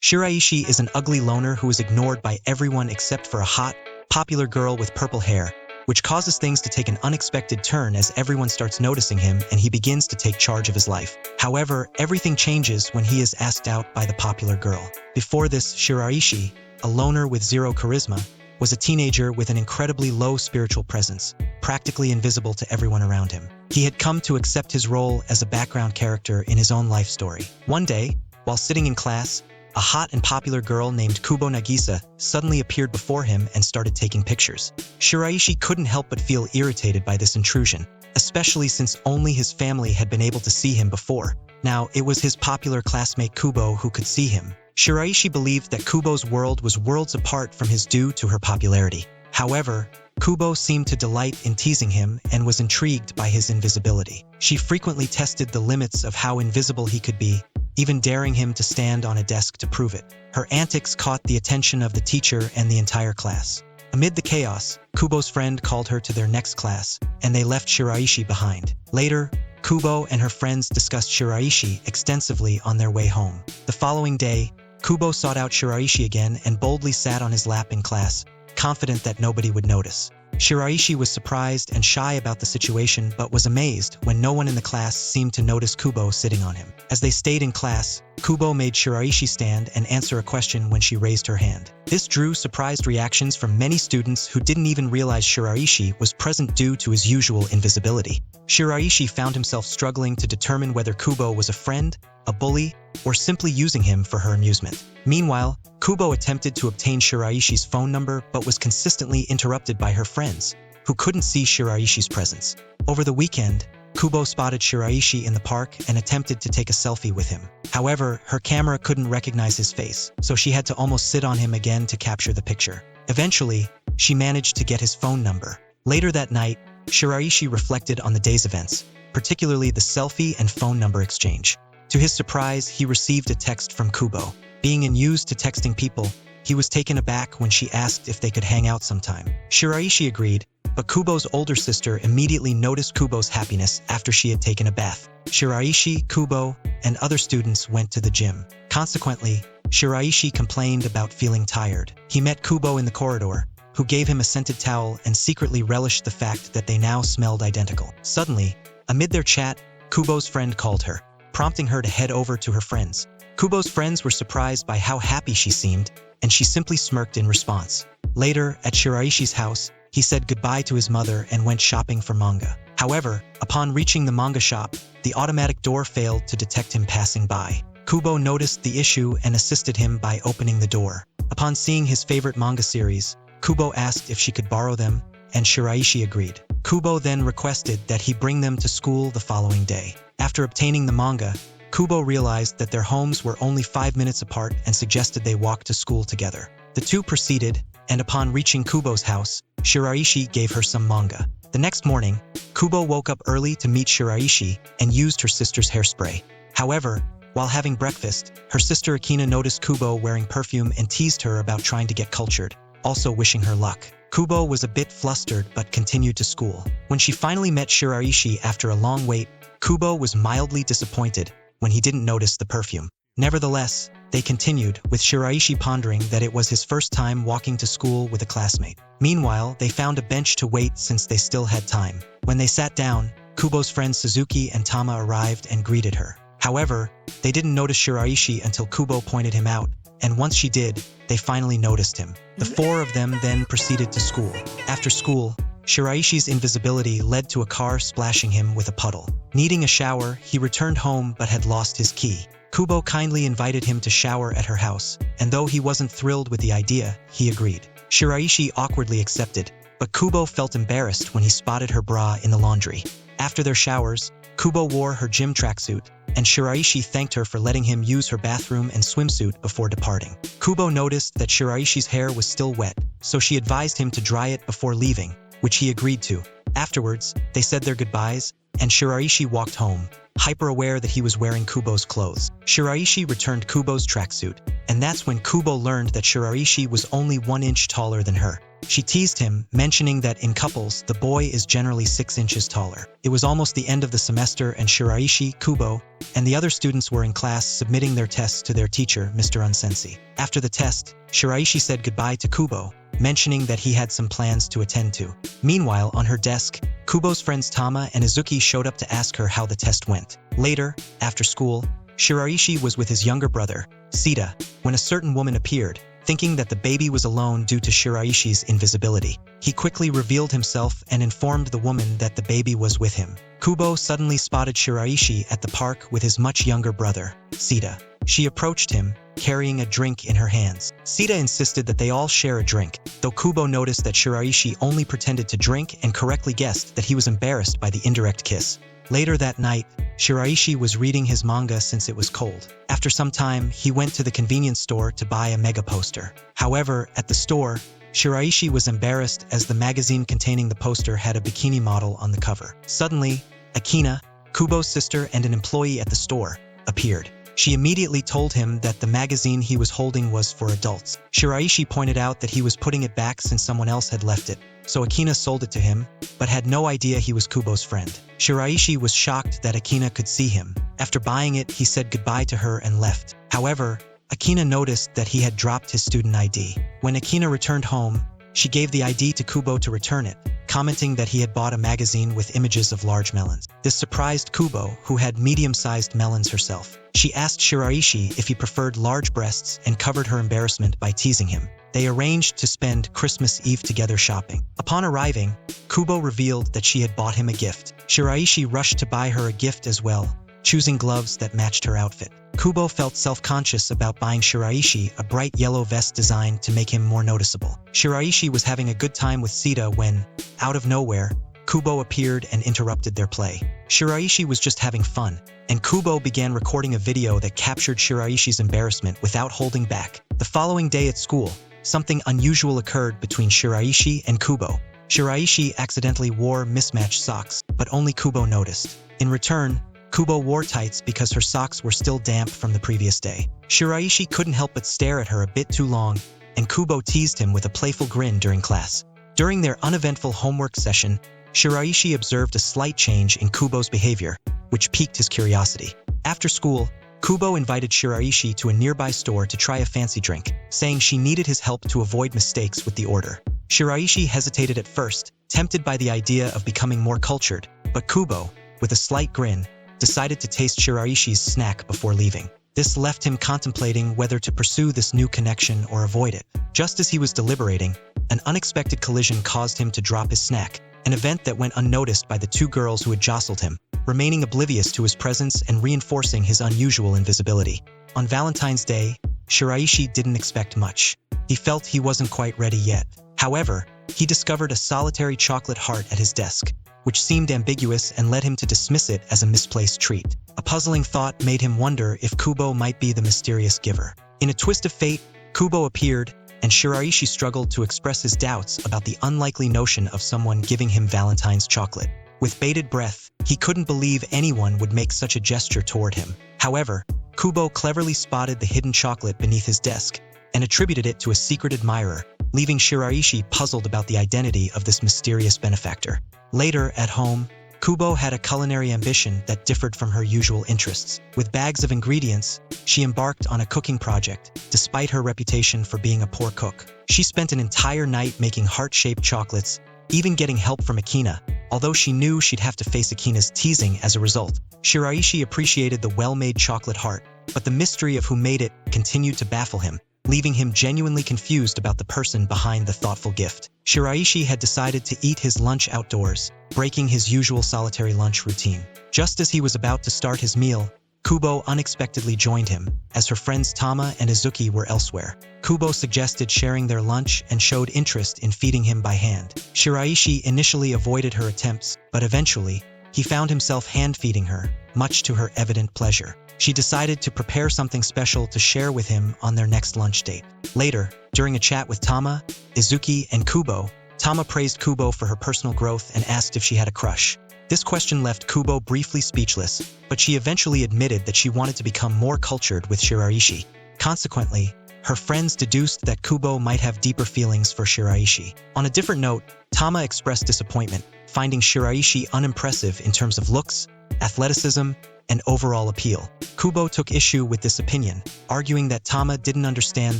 Shiraishi is an ugly loner who is ignored by everyone except for a hot, popular girl with purple hair, which causes things to take an unexpected turn as everyone starts noticing him and he begins to take charge of his life. However, everything changes when he is asked out by the popular girl. Before this, Shiraishi, a loner with zero charisma, was a teenager with an incredibly low spiritual presence, practically invisible to everyone around him. He had come to accept his role as a background character in his own life story. One day, while sitting in class, a hot and popular girl named Kubo Nagisa suddenly appeared before him and started taking pictures. Shiraishi couldn't help but feel irritated by this intrusion, especially since only his family had been able to see him before. Now, it was his popular classmate Kubo who could see him. Shiraishi believed that Kubo's world was worlds apart from his due to her popularity. However, Kubo seemed to delight in teasing him and was intrigued by his invisibility. She frequently tested the limits of how invisible he could be, even daring him to stand on a desk to prove it. Her antics caught the attention of the teacher and the entire class. Amid the chaos, Kubo's friend called her to their next class, and they left Shiraishi behind. Later, Kubo and her friends discussed Shiraishi extensively on their way home. The following day, Kubo sought out Shiraishi again and boldly sat on his lap in class, confident that nobody would notice. Shiraishi was surprised and shy about the situation but was amazed when no one in the class seemed to notice Kubo sitting on him. As they stayed in class, Kubo made Shiraishi stand and answer a question when she raised her hand. This drew surprised reactions from many students who didn't even realize Shiraishi was present due to his usual invisibility. Shiraishi found himself struggling to determine whether Kubo was a friend, a bully, or simply using him for her amusement. Meanwhile, Kubo attempted to obtain Shiraishi's phone number but was consistently interrupted by her friends, who couldn't see Shiraishi's presence. Over the weekend, Kubo spotted Shiraishi in the park and attempted to take a selfie with him. However, her camera couldn't recognize his face, so she had to almost sit on him again to capture the picture. Eventually, she managed to get his phone number. Later that night, Shiraishi reflected on the day's events, particularly the selfie and phone number exchange. To his surprise, he received a text from Kubo. Being unused to texting people, he was taken aback when she asked if they could hang out sometime. Shiraishi agreed, but Kubo's older sister immediately noticed Kubo's happiness after she had taken a bath. Shiraishi, Kubo, and other students went to the gym. Consequently, Shiraishi complained about feeling tired. He met Kubo in the corridor, who gave him a scented towel and secretly relished the fact that they now smelled identical. Suddenly, amid their chat, Kubo's friend called her, prompting her to head over to her friends. Kubo's friends were surprised by how happy she seemed, and she simply smirked in response. Later, at Shiraishi's house, he said goodbye to his mother and went shopping for manga. However, upon reaching the manga shop, the automatic door failed to detect him passing by. Kubo noticed the issue and assisted him by opening the door. Upon seeing his favorite manga series, Kubo asked if she could borrow them, and Shiraishi agreed. Kubo then requested that he bring them to school the following day. After obtaining the manga, Kubo realized that their homes were only 5 minutes apart and suggested they walk to school together. The two proceeded, and upon reaching Kubo's house, Shiraishi gave her some manga. The next morning, Kubo woke up early to meet Shiraishi and used her sister's hairspray. However, while having breakfast, her sister Akina noticed Kubo wearing perfume and teased her about trying to get cultured, also wishing her luck. Kubo was a bit flustered but continued to school. When she finally met Shiraishi after a long wait, Kubo was mildly disappointed when he didn't notice the perfume. Nevertheless, they continued, with Shiraishi pondering that it was his first time walking to school with a classmate. Meanwhile, they found a bench to wait since they still had time. When they sat down, Kubo's friends Suzuki and Tama arrived and greeted her. However, they didn't notice Shiraishi until Kubo pointed him out, and once she did, they finally noticed him. The four of them then proceeded to school. After school, Shiraishi's invisibility led to a car splashing him with a puddle. Needing a shower, he returned home but had lost his key. Kubo kindly invited him to shower at her house, and though he wasn't thrilled with the idea, he agreed. Shiraishi awkwardly accepted, but Kubo felt embarrassed when he spotted her bra in the laundry. After their showers, Kubo wore her gym tracksuit, and Shiraishi thanked her for letting him use her bathroom and swimsuit before departing. Kubo noticed that Shiraishi's hair was still wet, so she advised him to dry it before leaving, which he agreed to. Afterwards, they said their goodbyes, and Shiraishi walked home, hyper-aware that he was wearing Kubo's clothes. Shiraishi returned Kubo's tracksuit, and that's when Kubo learned that Shiraishi was only 1 inch taller than her. She teased him, mentioning that in couples, the boy is generally 6 inches taller. It was almost the end of the semester, and Shiraishi, Kubo, and the other students were in class submitting their tests to their teacher, Mr. Unsensi. After the test, Shiraishi said goodbye to Kubo, mentioning that he had some plans to attend to. Meanwhile, on her desk, Kubo's friends Tama and Izuki showed up to ask her how the test went. Later, after school, Shiraishi was with his younger brother, Sita, when a certain woman appeared, thinking that the baby was alone due to Shiraishi's invisibility. He quickly revealed himself and informed the woman that the baby was with him. Kubo suddenly spotted Shiraishi at the park with his much younger brother, Sita. She approached him, carrying a drink in her hands. Sita insisted that they all share a drink, though Kubo noticed that Shiraishi only pretended to drink and correctly guessed that he was embarrassed by the indirect kiss. Later that night, Shiraishi was reading his manga since it was cold. After some time, he went to the convenience store to buy a mega poster. However, at the store, Shiraishi was embarrassed as the magazine containing the poster had a bikini model on the cover. Suddenly, Akina, Kubo's sister and an employee at the store, appeared. She immediately told him that the magazine he was holding was for adults. Shiraishi pointed out that he was putting it back since someone else had left it, so Akina sold it to him, but had no idea he was Kubo's friend. Shiraishi was shocked that Akina could see him. After buying it, he said goodbye to her and left. However, Akina noticed that he had dropped his student ID. When Akina returned home, she gave the ID to Kubo to return it, commenting that he had bought a magazine with images of large melons. This surprised Kubo, who had medium-sized melons herself. She asked Shiraishi if he preferred large breasts and covered her embarrassment by teasing him. They arranged to spend Christmas Eve together shopping. Upon arriving, Kubo revealed that she had bought him a gift. Shiraishi rushed to buy her a gift as well, choosing gloves that matched her outfit. Kubo felt self-conscious about buying Shiraishi a bright yellow vest designed to make him more noticeable. Shiraishi was having a good time with Sita when, out of nowhere, Kubo appeared and interrupted their play. Shiraishi was just having fun, and Kubo began recording a video that captured Shiraishi's embarrassment without holding back. The following day at school, something unusual occurred between Shiraishi and Kubo. Shiraishi accidentally wore mismatched socks, but only Kubo noticed. In return, Kubo wore tights because her socks were still damp from the previous day. Shiraishi couldn't help but stare at her a bit too long, and Kubo teased him with a playful grin during class. During their uneventful homework session, Shiraishi observed a slight change in Kubo's behavior, which piqued his curiosity. After school, Kubo invited Shiraishi to a nearby store to try a fancy drink, saying she needed his help to avoid mistakes with the order. Shiraishi hesitated at first, tempted by the idea of becoming more cultured, but Kubo, with a slight grin, decided to taste Shiraishi's snack before leaving. This left him contemplating whether to pursue this new connection or avoid it. Just as he was deliberating, an unexpected collision caused him to drop his snack, an event that went unnoticed by the two girls who had jostled him, remaining oblivious to his presence and reinforcing his unusual invisibility. On Valentine's Day, Shiraishi didn't expect much. He felt he wasn't quite ready yet. However, he discovered a solitary chocolate heart at his desk, which seemed ambiguous and led him to dismiss it as a misplaced treat. A puzzling thought made him wonder if Kubo might be the mysterious giver. In a twist of fate, Kubo appeared, and Shiraishi struggled to express his doubts about the unlikely notion of someone giving him Valentine's chocolate. With bated breath, he couldn't believe anyone would make such a gesture toward him. However, Kubo cleverly spotted the hidden chocolate beneath his desk and attributed it to a secret admirer, leaving Shiraishi puzzled about the identity of this mysterious benefactor. Later, at home, Kubo had a culinary ambition that differed from her usual interests. With bags of ingredients, she embarked on a cooking project, despite her reputation for being a poor cook. She spent an entire night making heart-shaped chocolates, even getting help from Akina, although she knew she'd have to face Akina's teasing as a result. Shiraishi appreciated the well-made chocolate heart, but the mystery of who made it continued to baffle him, leaving him genuinely confused about the person behind the thoughtful gift. Shiraishi had decided to eat his lunch outdoors, breaking his usual solitary lunch routine. Just as he was about to start his meal, Kubo unexpectedly joined him, as her friends Tama and Izuki were elsewhere. Kubo suggested sharing their lunch and showed interest in feeding him by hand. Shiraishi initially avoided her attempts, but eventually, he found himself hand-feeding her, much to her evident pleasure. She decided to prepare something special to share with him on their next lunch date. Later, during a chat with Tama, Izuki, and Kubo, Tama praised Kubo for her personal growth and asked if she had a crush. This question left Kubo briefly speechless, but she eventually admitted that she wanted to become more cultured with Shiraishi. Consequently, her friends deduced that Kubo might have deeper feelings for Shiraishi. On a different note, Tama expressed disappointment, finding Shiraishi unimpressive in terms of looks, athleticism, and overall appeal. Kubo took issue with this opinion, arguing that Tama didn't understand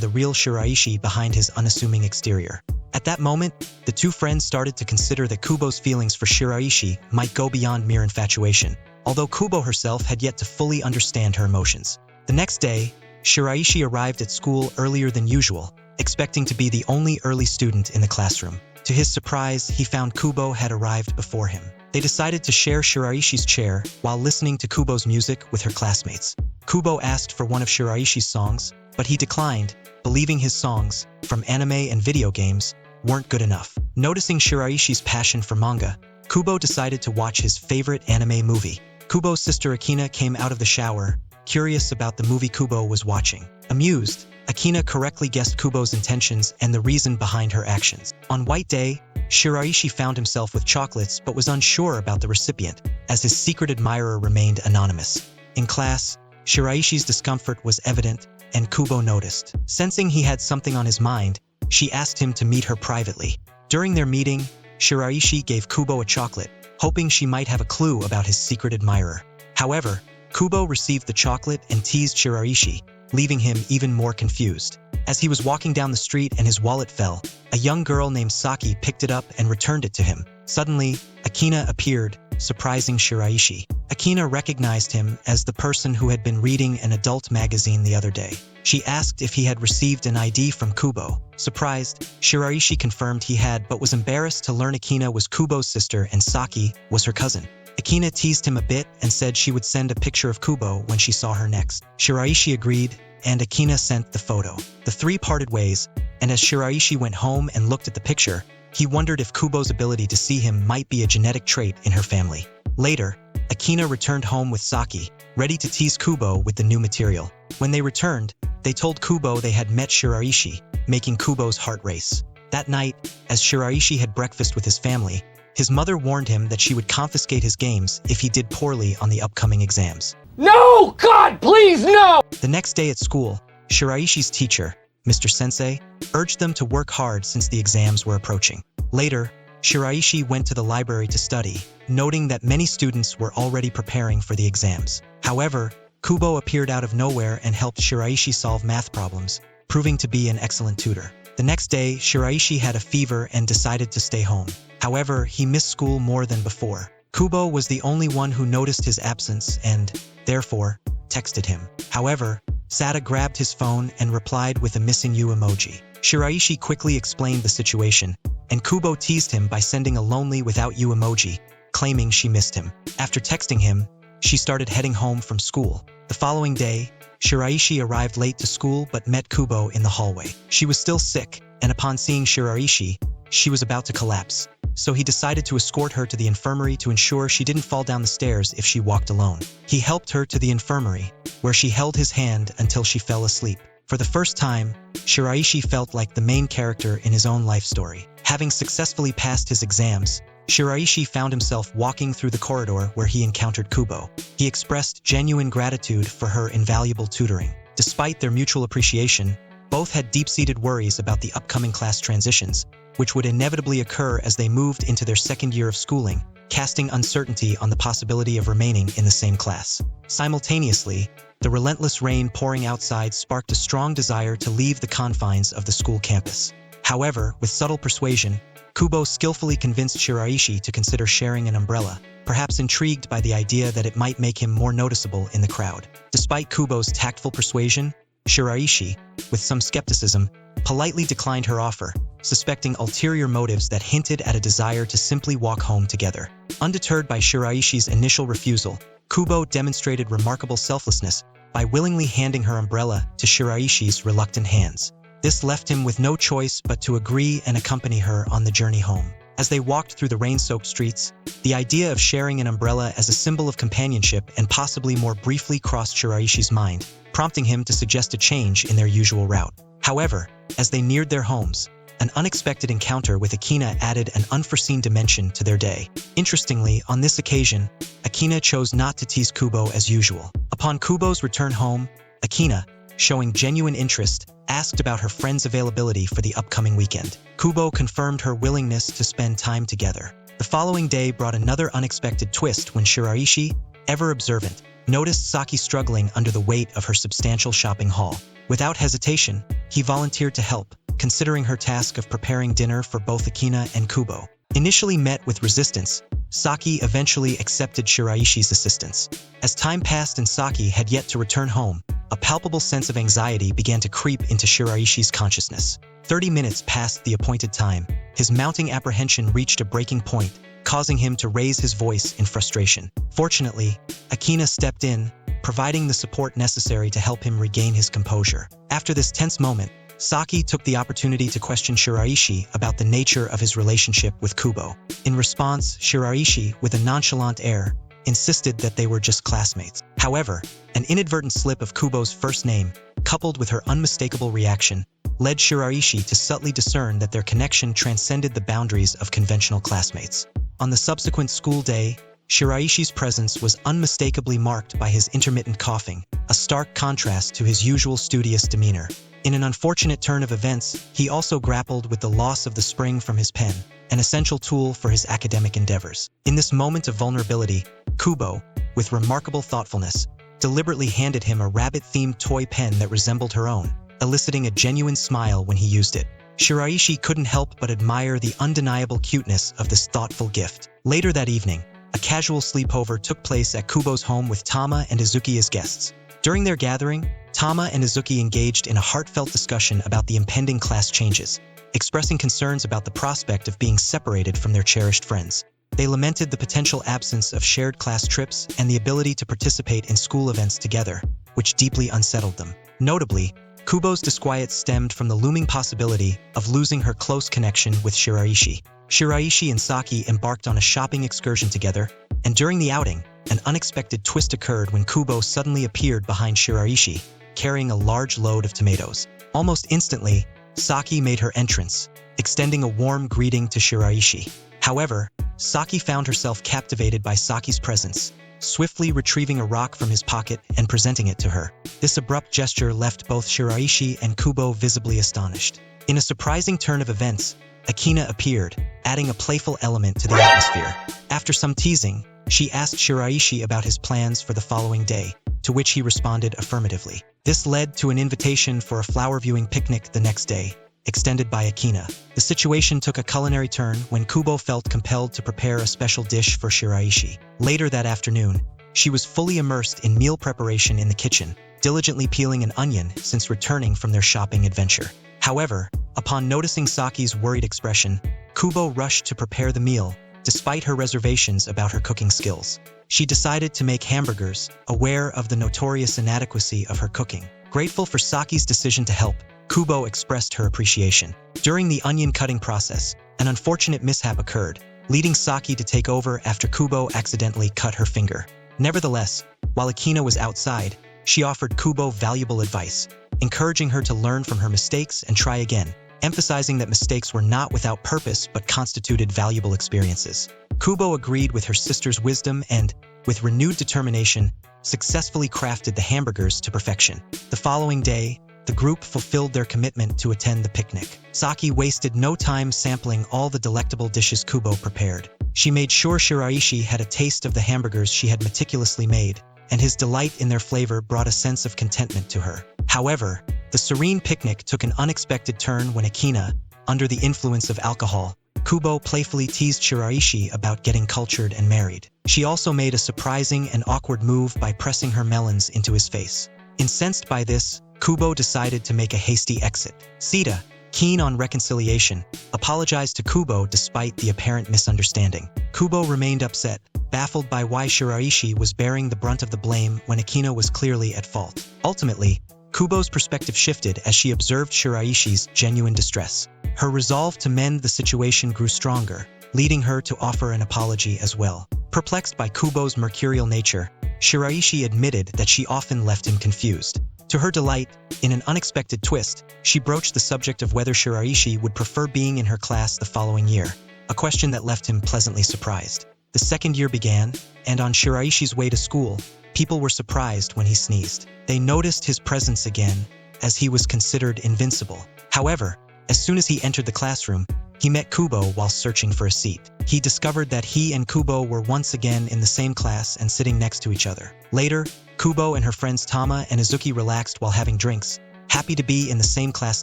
the real Shiraishi behind his unassuming exterior. At that moment, the two friends started to consider that Kubo's feelings for Shiraishi might go beyond mere infatuation, although Kubo herself had yet to fully understand her emotions. The next day, Shiraishi arrived at school earlier than usual, expecting to be the only early student in the classroom. To his surprise, he found Kubo had arrived before him. They decided to share Shiraishi's chair while listening to Kubo's music with her classmates. Kubo asked for one of Shiraishi's songs, but he declined, believing his songs, from anime and video games, weren't good enough. Noticing Shiraishi's passion for manga, Kubo decided to watch his favorite anime movie. Kubo's sister Akina came out of the shower, curious about the movie Kubo was watching. Amused, Akina correctly guessed Kubo's intentions and the reason behind her actions. On White Day, Shiraishi found himself with chocolates but was unsure about the recipient, as his secret admirer remained anonymous. In class, Shiraishi's discomfort was evident, and Kubo noticed. Sensing he had something on his mind, she asked him to meet her privately. During their meeting, Shiraishi gave Kubo a chocolate, hoping she might have a clue about his secret admirer. However, Kubo received the chocolate and teased Shiraishi, leaving him even more confused. As he was walking down the street and his wallet fell, a young girl named Saki picked it up and returned it to him. Suddenly, Akina appeared, surprising Shiraishi. Akina recognized him as the person who had been reading an adult magazine the other day. She asked if he had received an ID from Kubo. Surprised, Shiraishi confirmed he had but was embarrassed to learn Akina was Kubo's sister and Saki was her cousin. Akina teased him a bit and said she would send a picture of Kubo when she saw her next. Shiraishi agreed, and Akina sent the photo. The three parted ways, and as Shiraishi went home and looked at the picture, he wondered if Kubo's ability to see him might be a genetic trait in her family. Later, Akina returned home with Saki, ready to tease Kubo with the new material. When they returned, they told Kubo they had met Shiraishi, making Kubo's heart race. That night, as Shiraishi had breakfast with his family, his mother warned him that she would confiscate his games if he did poorly on the upcoming exams. No! God, please, no! The next day at school, Shiraishi's teacher, Mr. Sensei, urged them to work hard since the exams were approaching. Later, Shiraishi went to the library to study, noting that many students were already preparing for the exams. However, Kubo appeared out of nowhere and helped Shiraishi solve math problems, proving to be an excellent tutor. The next day, Shiraishi had a fever and decided to stay home. However, he missed school more than before. Kubo was the only one who noticed his absence and, therefore, texted him. However, Sada grabbed his phone and replied with a missing you emoji. Shiraishi quickly explained the situation, and Kubo teased him by sending a lonely without you emoji, claiming she missed him. After texting him, she started heading home from school. The following day, Shiraishi arrived late to school but met Kubo in the hallway. She was still sick, and upon seeing Shiraishi, she was about to collapse. So he decided to escort her to the infirmary to ensure she didn't fall down the stairs if she walked alone. He helped her to the infirmary, where she held his hand until she fell asleep. For the first time, Shiraishi felt like the main character in his own life story. Having successfully passed his exams, Shiraishi found himself walking through the corridor where he encountered Kubo. He expressed genuine gratitude for her invaluable tutoring. Despite their mutual appreciation, both had deep-seated worries about the upcoming class transitions, which would inevitably occur as they moved into their second year of schooling, casting uncertainty on the possibility of remaining in the same class. Simultaneously, the relentless rain pouring outside sparked a strong desire to leave the confines of the school campus. However, with subtle persuasion, Kubo skillfully convinced Shiraishi to consider sharing an umbrella, perhaps intrigued by the idea that it might make him more noticeable in the crowd. Despite Kubo's tactful persuasion, Shiraishi, with some skepticism, politely declined her offer, suspecting ulterior motives that hinted at a desire to simply walk home together. Undeterred by Shiraishi's initial refusal, Kubo demonstrated remarkable selflessness by willingly handing her umbrella to Shiraishi's reluctant hands. This left him with no choice but to agree and accompany her on the journey home. As they walked through the rain-soaked streets, the idea of sharing an umbrella as a symbol of companionship and possibly more briefly crossed Shiraishi's mind, prompting him to suggest a change in their usual route. However, as they neared their homes, an unexpected encounter with Akina added an unforeseen dimension to their day. Interestingly, on this occasion, Akina chose not to tease Kubo as usual. Upon Kubo's return home, Akina, showing genuine interest, asked about her friend's availability for the upcoming weekend. Kubo confirmed her willingness to spend time together. The following day brought another unexpected twist when Shiraishi, ever observant, noticed Saki struggling under the weight of her substantial shopping haul. Without hesitation, he volunteered to help, considering her task of preparing dinner for both Akina and Kubo. Initially met with resistance, Saki eventually accepted Shiraishi's assistance. As time passed and Saki had yet to return home, a palpable sense of anxiety began to creep into Shiraishi's consciousness. 30 minutes past the appointed time, his mounting apprehension reached a breaking point, causing him to raise his voice in frustration. Fortunately, Akina stepped in, providing the support necessary to help him regain his composure. After this tense moment, Saki took the opportunity to question Shiraishi about the nature of his relationship with Kubo. In response, Shiraishi, with a nonchalant air, insisted that they were just classmates. However, an inadvertent slip of Kubo's first name, coupled with her unmistakable reaction, led Shiraishi to subtly discern that their connection transcended the boundaries of conventional classmates. On the subsequent school day, Shiraishi's presence was unmistakably marked by his intermittent coughing, a stark contrast to his usual studious demeanor. In an unfortunate turn of events, he also grappled with the loss of the spring from his pen, an essential tool for his academic endeavors. In this moment of vulnerability, Kubo, with remarkable thoughtfulness, deliberately handed him a rabbit-themed toy pen that resembled her own, eliciting a genuine smile when he used it. Shiraishi couldn't help but admire the undeniable cuteness of this thoughtful gift. Later that evening, a casual sleepover took place at Kubo's home with Tama and Izuki as guests. During their gathering, Tama and Izuki engaged in a heartfelt discussion about the impending class changes, expressing concerns about the prospect of being separated from their cherished friends. They lamented the potential absence of shared class trips and the ability to participate in school events together, which deeply unsettled them. Notably, Kubo's disquiet stemmed from the looming possibility of losing her close connection with Shiraishi. Shiraishi and Saki embarked on a shopping excursion together, and during the outing, an unexpected twist occurred when Kubo suddenly appeared behind Shiraishi, carrying a large load of tomatoes. Almost instantly, Saki made her entrance, extending a warm greeting to Shiraishi. However, Saki found herself captivated by Saki's presence, swiftly retrieving a rock from his pocket and presenting it to her. This abrupt gesture left both Shiraishi and Kubo visibly astonished. In a surprising turn of events, Akina appeared, adding a playful element to the atmosphere. After some teasing, she asked Shiraishi about his plans for the following day, to which he responded affirmatively. This led to an invitation for a flower viewing picnic the next day, extended by Akina. The situation took a culinary turn when Kubo felt compelled to prepare a special dish for Shiraishi. Later that afternoon, she was fully immersed in meal preparation in the kitchen, diligently peeling an onion since returning from their shopping adventure. However, upon noticing Saki's worried expression, Kubo rushed to prepare the meal, despite her reservations about her cooking skills. She decided to make hamburgers, aware of the notorious inadequacy of her cooking. Grateful for Saki's decision to help, Kubo expressed her appreciation. During the onion cutting process, an unfortunate mishap occurred, leading Saki to take over after Kubo accidentally cut her finger. Nevertheless, while Akina was outside, she offered Kubo valuable advice, encouraging her to learn from her mistakes and try again, emphasizing that mistakes were not without purpose but constituted valuable experiences. Kubo agreed with her sister's wisdom and, with renewed determination, successfully crafted the hamburgers to perfection. The following day, the group fulfilled their commitment to attend the picnic. Saki wasted no time sampling all the delectable dishes Kubo prepared. She made sure Shiraishi had a taste of the hamburgers she had meticulously made, and his delight in their flavor brought a sense of contentment to her. However, the serene picnic took an unexpected turn when Akina, under the influence of alcohol, Kubo playfully teased Shiraishi about getting cultured and married. She also made a surprising and awkward move by pressing her melons into his face. Incensed by this, Kubo decided to make a hasty exit. Sita, keen on reconciliation, apologized to Kubo despite the apparent misunderstanding. Kubo remained upset, baffled by why Shiraishi was bearing the brunt of the blame when Akina was clearly at fault. Ultimately, Kubo's perspective shifted as she observed Shiraishi's genuine distress. Her resolve to mend the situation grew stronger, leading her to offer an apology as well. Perplexed by Kubo's mercurial nature, Shiraishi admitted that she often left him confused. To her delight, in an unexpected twist, she broached the subject of whether Shiraishi would prefer being in her class the following year, a question that left him pleasantly surprised. The second year began, and on Shiraishi's way to school, people were surprised when he sneezed. They noticed his presence again, as he was considered invincible. However, as soon as he entered the classroom, he met Kubo while searching for a seat. He discovered that he and Kubo were once again in the same class and sitting next to each other. Later, Kubo and her friends Tama and Izuki relaxed while having drinks, happy to be in the same class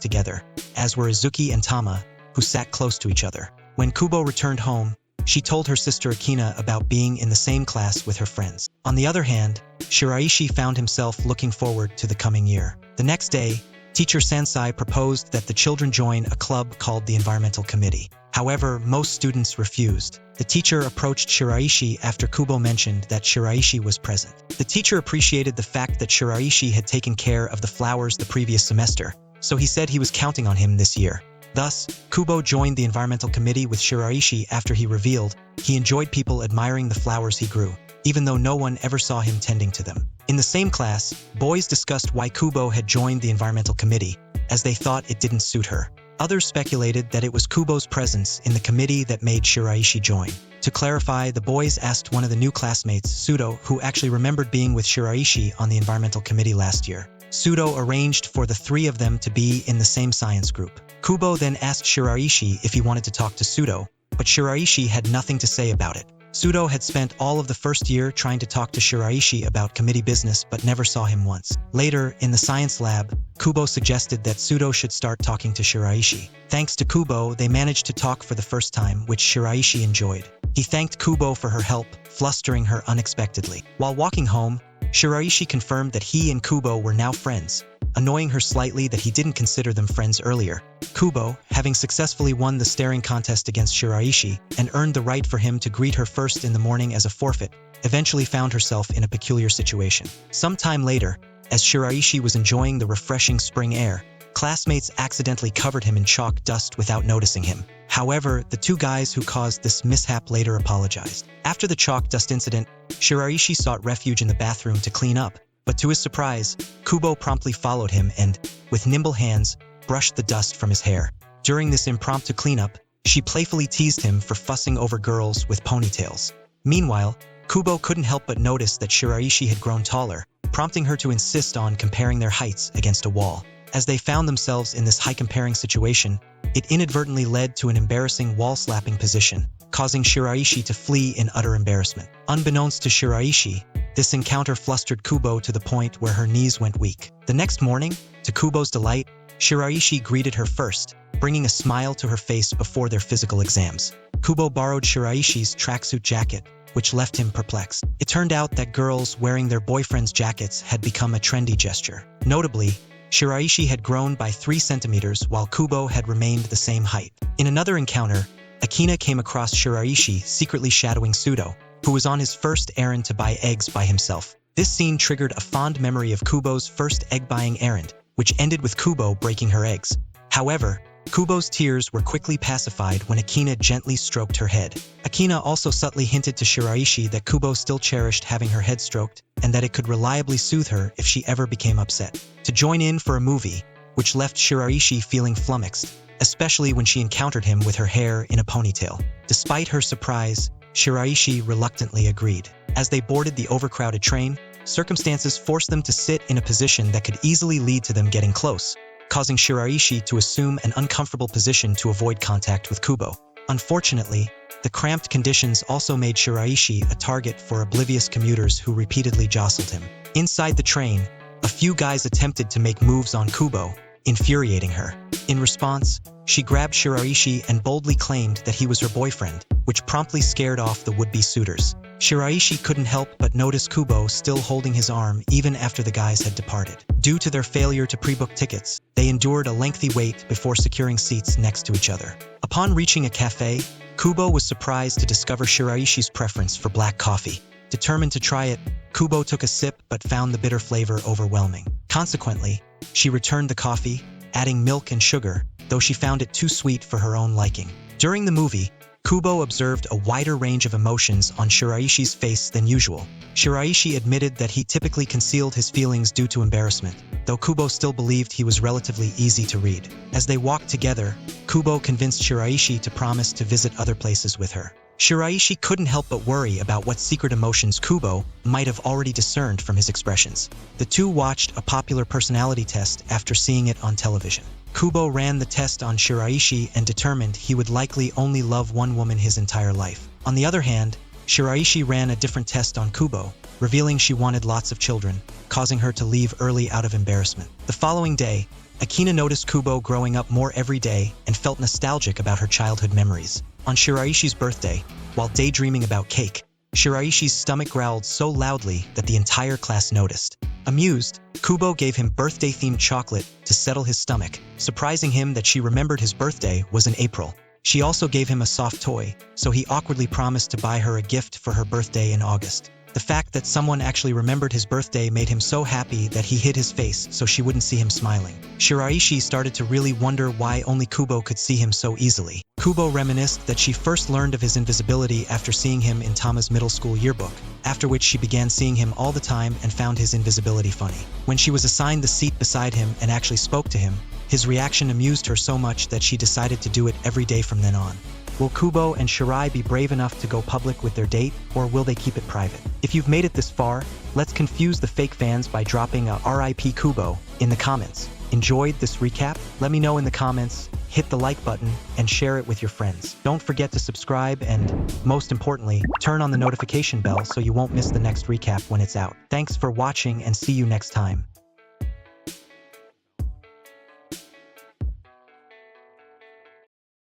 together, as were Izuki and Tama, who sat close to each other. When Kubo returned home, she told her sister Akina about being in the same class with her friends. On the other hand, Shiraishi found himself looking forward to the coming year. The next day, Teacher Sansai proposed that the children join a club called the Environmental Committee. However, most students refused. The teacher approached Shiraishi after Kubo mentioned that Shiraishi was present. The teacher appreciated the fact that Shiraishi had taken care of the flowers the previous semester, so he said he was counting on him this year. Thus, Kubo joined the Environmental Committee with Shiraishi after he revealed he enjoyed people admiring the flowers he grew, even though no one ever saw him tending to them. In the same class, boys discussed why Kubo had joined the Environmental Committee, as they thought it didn't suit her. Others speculated that it was Kubo's presence in the committee that made Shiraishi join. To clarify, the boys asked one of the new classmates, Sudo, who actually remembered being with Shiraishi on the Environmental Committee last year. Sudo arranged for the three of them to be in the same science group. Kubo then asked Shiraishi if he wanted to talk to Sudo, but Shiraishi had nothing to say about it. Sudo had spent all of the first year trying to talk to Shiraishi about committee business but never saw him once. Later, in the science lab, Kubo suggested that Sudo should start talking to Shiraishi. Thanks to Kubo, they managed to talk for the first time, which Shiraishi enjoyed. He thanked Kubo for her help, flustering her unexpectedly. While walking home, Shiraishi confirmed that he and Kubo were now friends, annoying her slightly that he didn't consider them friends earlier. Kubo, having successfully won the staring contest against Shiraishi and earned the right for him to greet her first in the morning as a forfeit, eventually found herself in a peculiar situation. Some time later, as Shiraishi was enjoying the refreshing spring air, classmates accidentally covered him in chalk dust without noticing him. However, the two guys who caused this mishap later apologized. After the chalk dust incident, Shiraishi sought refuge in the bathroom to clean up, but to his surprise, Kubo promptly followed him and, with nimble hands, brushed the dust from his hair. During this impromptu cleanup, she playfully teased him for fussing over girls with ponytails. Meanwhile, Kubo couldn't help but notice that Shiraishi had grown taller, prompting her to insist on comparing their heights against a wall. As they found themselves in this height-comparing situation, it inadvertently led to an embarrassing wall-slapping position, causing Shiraishi to flee in utter embarrassment. Unbeknownst to Shiraishi, this encounter flustered Kubo to the point where her knees went weak. The next morning, to Kubo's delight, Shiraishi greeted her first, bringing a smile to her face before their physical exams. Kubo borrowed Shiraishi's tracksuit jacket, which left him perplexed. It turned out that girls wearing their boyfriends' jackets had become a trendy gesture. Notably, Shiraishi had grown by 3 centimeters while Kubo had remained the same height. In another encounter, Akina came across Shiraishi secretly shadowing Sudo, who was on his first errand to buy eggs by himself. This scene triggered a fond memory of Kubo's first egg-buying errand, which ended with Kubo breaking her eggs. However, Kubo's tears were quickly pacified when Akina gently stroked her head. Akina also subtly hinted to Shiraishi that Kubo still cherished having her head stroked and that it could reliably soothe her if she ever became upset. To join in for a movie, which left Shiraishi feeling flummoxed, especially when she encountered him with her hair in a ponytail. Despite her surprise, Shiraishi reluctantly agreed. As they boarded the overcrowded train, circumstances forced them to sit in a position that could easily lead to them getting close, causing Shiraishi to assume an uncomfortable position to avoid contact with Kubo. Unfortunately, the cramped conditions also made Shiraishi a target for oblivious commuters who repeatedly jostled him. Inside the train, a few guys attempted to make moves on Kubo, infuriating her. In response, she grabbed Shiraishi and boldly claimed that he was her boyfriend, which promptly scared off the would-be suitors. Shiraishi couldn't help but notice Kubo still holding his arm even after the guys had departed. Due to their failure to pre-book tickets, they endured a lengthy wait before securing seats next to each other. Upon reaching a cafe, Kubo was surprised to discover Shiraishi's preference for black coffee. Determined to try it, Kubo took a sip but found the bitter flavor overwhelming. Consequently, she returned the coffee, adding milk and sugar, though she found it too sweet for her own liking. During the movie, Kubo observed a wider range of emotions on Shiraishi's face than usual. Shiraishi admitted that he typically concealed his feelings due to embarrassment, though Kubo still believed he was relatively easy to read. As they walked together, Kubo convinced Shiraishi to promise to visit other places with her. Shiraishi couldn't help but worry about what secret emotions Kubo might have already discerned from his expressions. The two watched a popular personality test after seeing it on television. Kubo ran the test on Shiraishi and determined he would likely only love one woman his entire life. On the other hand, Shiraishi ran a different test on Kubo, revealing she wanted lots of children, causing her to leave early out of embarrassment. The following day, Akina noticed Kubo growing up more every day and felt nostalgic about her childhood memories. On Shiraishi's birthday, while daydreaming about cake, Shiraishi's stomach growled so loudly that the entire class noticed. Amused, Kubo gave him birthday-themed chocolate to settle his stomach, surprising him that she remembered his birthday was in April. She also gave him a soft toy, so he awkwardly promised to buy her a gift for her birthday in August. The fact that someone actually remembered his birthday made him so happy that he hid his face so she wouldn't see him smiling. Shiraishi started to really wonder why only Kubo could see him so easily. Kubo reminisced that she first learned of his invisibility after seeing him in Tama's middle school yearbook, after which she began seeing him all the time and found his invisibility funny. When she was assigned the seat beside him and actually spoke to him, his reaction amused her so much that she decided to do it every day from then on. Will Kubo and Shirai be brave enough to go public with their date, or will they keep it private? If you've made it this far, let's confuse the fake fans by dropping a RIP Kubo in the comments. Enjoyed this recap? Let me know in the comments, hit the like button, and share it with your friends. Don't forget to subscribe and, most importantly, turn on the notification bell so you won't miss the next recap when it's out. Thanks for watching and see you next time.